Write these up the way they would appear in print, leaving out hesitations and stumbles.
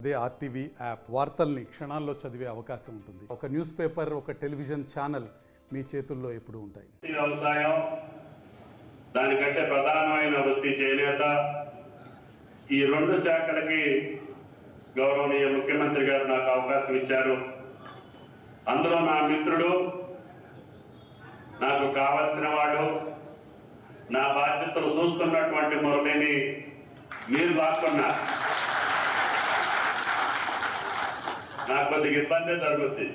అదే RTV app వార్తల్ని క్షణాల్లో చదివే అవకాశం ఉంటుంది. ఒక న్యూస్ పేపర్, ఒక టెలివిజన్ ఛానల్ మీ చేతుల్లో ఎప్పుడూ ఉంటాయి. వ్యవసాయం దానికంటే ప్రధానమైన వృత్తి చేనేత. ఈ రెండు శాఖలకి గౌరవనీయ ముఖ్యమంత్రి గారు నాకు అవకాశం ఇచ్చారు. అందులో నా మిత్రుడు, నాకు కావలసిన వాడు, నా బాధ్యతలు చూస్తున్నటువంటి మురళిని మీరు బాగున్నారు. నాకు కొద్దిగా ఇబ్బందే జరుగుద్ది,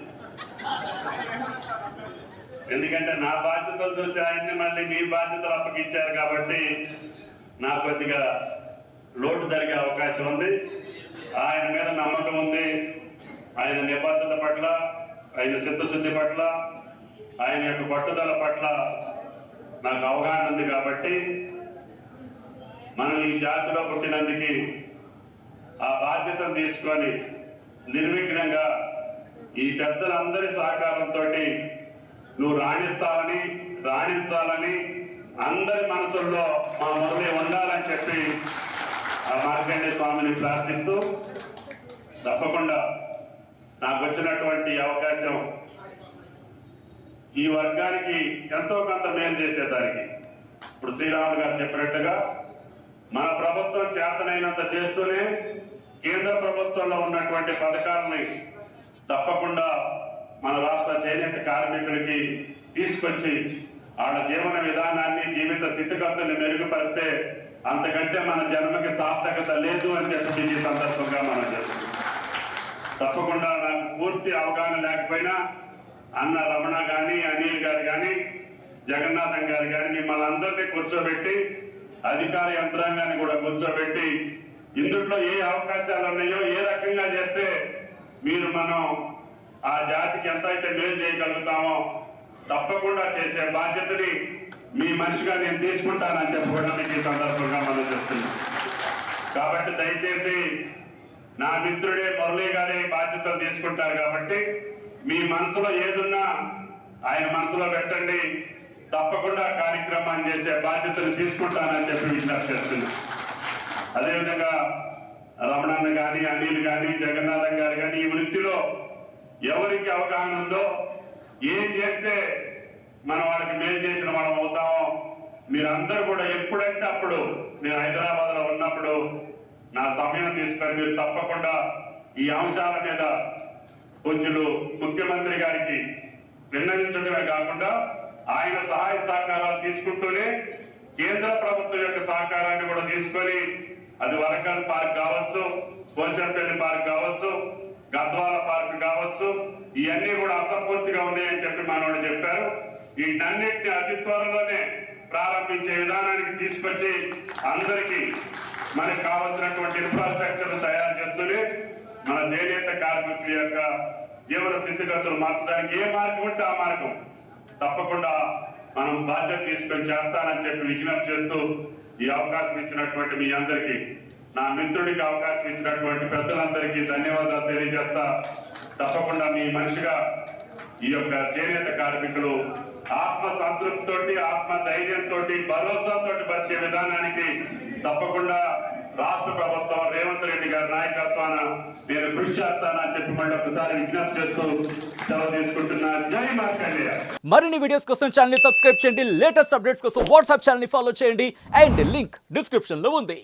ఎందుకంటే నా బాధ్యతలు చూసి ఆయన్ని మళ్ళీ మీ బాధ్యతలు అప్పగిచ్చారు కాబట్టి నాకు కొద్దిగా లోటు జరిగే అవకాశం ఉంది. ఆయన మీద నమ్మకం ఉంది. ఆయన నిబద్ధత పట్ల, ఆయన చిత్తశుద్ధి పట్ల, ఆయన యొక్క పట్టుదల పట్ల నాకు అవగాహన ఉంది. కాబట్టి మనం ఈ జాతిలో పుట్టినందుకు ఆ బాధ్యతను తీసుకొని నిర్విఘ్నంగా ఈ పెద్దలందరి సహకారంతో నువ్వు రాణించాలని అందరి మనసుల్లో మా మురళి ఉండాలని చెప్పి ఆ మార్కండేయ స్వామిని ప్రార్థిస్తూ, తప్పకుండా నాకు వచ్చినటువంటి అవకాశం ఈ వర్గానికి ఎంతో కొంత మేలు చేసేదానికి, ఇప్పుడు శ్రీరాములు గారు చెప్పినట్టుగా మన ప్రభుత్వం చేతనైనంత చేస్తూనే కేంద్ర ప్రభుత్వంలో ఉన్నటువంటి పథకాలని తప్పకుండా మన రాష్ట్ర చేనేత కార్మికులకి తీసుకొచ్చి వాళ్ళ జీవన విధానాన్ని, జీవిత స్థితిగతుల్ని మెరుగుపరిస్తే అంతకంటే మన జన్మకి సార్థకత లేదు అని చెప్పి ఈ సందర్భంగా మనం చేస్తున్నాం. తప్పకుండా నాకు పూర్తి అవగాహన లేకపోయినా అన్న రమణ కానీ, అనిల్ గారు కానీ, జగన్నాథం గారు కానీ మిమ్మల్ని అందరినీ కూర్చోబెట్టి, అధికార యంత్రాంగాన్ని కూడా కూర్చోబెట్టి ఇందులో ఏ అవకాశాలు ఉన్నాయో, ఏ రకంగా చేస్తే మనం ఆ జాతికి ఎంత అయితే మేలు చేయగలుగుతామో తప్పకుండా చేసే బాధ్యతని మీ మనిషిగా నేను తీసుకుంటానని చెప్పుకోవడానికి ఈ సందర్భంగా మనం చెప్తున్నాం. కాబట్టి దయచేసి నా మిత్రుడే మురళి గారి బాధ్యతలు తీసుకుంటారు కాబట్టి మీ మనసులో ఏదున్నా ఆయన మనసులో పెట్టండి. తప్పకుండా కార్యక్రమాన్ని చేసే బాధ్యతను తీసుకుంటానని చెప్పి విజ్ఞప్తి చేస్తున్నాను. అదేవిధంగా రమణన్న కానీ, అనిల్ కానీ, జగన్నాథం గారు కానీ ఈ వృత్తిలో ఎవరికి అవగాహన ఉందో, ఏం చేస్తే మనం వాళ్ళకి మేలు చేసిన వాళ్ళం అవుతామో మీరందరూ కూడా ఎప్పుడంటే అప్పుడు, నేను హైదరాబాద్ లో ఉన్నప్పుడు నా సమయం తీసుకొని మీరు తప్పకుండా ఈ అంశాల మీద పూజ్యులు ముఖ్యమంత్రి గారికి విన్నవించడమే కాకుండా ఆయన సహాయ సహకారాలు తీసుకుంటూనే కేంద్ర ప్రభుత్వం యొక్క సహకారాన్ని కూడా తీసుకొని, అది వరంగల్ పార్క్ కావచ్చు, పోచంపల్లి పార్క్ కావచ్చు, గద్వాల పార్క్ కావచ్చు, ఇవన్నీ కూడా అసంపూర్తిగా ఉన్నాయని చెప్పి మనోడు చెప్పారు. వీటన్నిటిని అతి త్వరలోనే ప్రారంభించే విధానానికి తీసుకొచ్చి అందరికీ మనకు కావాల్సినటువంటి ఇన్ఫ్రాస్ట్రక్చర్ తయారు చేస్తూనే మన చేనేత కార్మికుల యొక్క జీవన స్థితిగతులు మార్చడానికి ఏ మార్గం ఉంటే ఆ మార్గం తప్పకుండా మనం బాధ్యత తీసుకొని చేస్తానని చెప్పి విజ్ఞప్తి చేస్తూ, ఈ అవకాశం ఇచ్చినటువంటి మీ అందరికీ, నా మిత్రుడికి అవకాశం ఇచ్చినటువంటి పెద్దలందరికీ ధన్యవాదాలు తెలియజేస్తా. తప్పకుండా మీ మనిషిగా ఈ యొక్క చేనేత కార్మికులు ఆత్మ సంతృప్తితోటి, ఆత్మ ధైర్యంతో, భరోసాతో బతికే విధానానికి తప్పకుండా రాష్ట్ర ప్రభుత్వం రేవంత్ రెడ్డి గారి నాయకత్వాన నేను కృషి చేస్తానని చెప్పి మళ్ళీ ఒకసారి విజ్ఞప్తి చేస్తూ సెలవు తీసుకుంటున్నా. జై మార్కండేయ. మరిన్ని వీడియోస్ కోసం ఛానల్ ని సబ్స్క్రైబ్ చేయండి. లేటెస్ట్ అప్డేట్స్ కోసం వాట్సాప్ ఛానల్ ని ఫాలో చేయండి. అండ్ లింక్ డిస్క్రిప్షన్ లో ఉంది.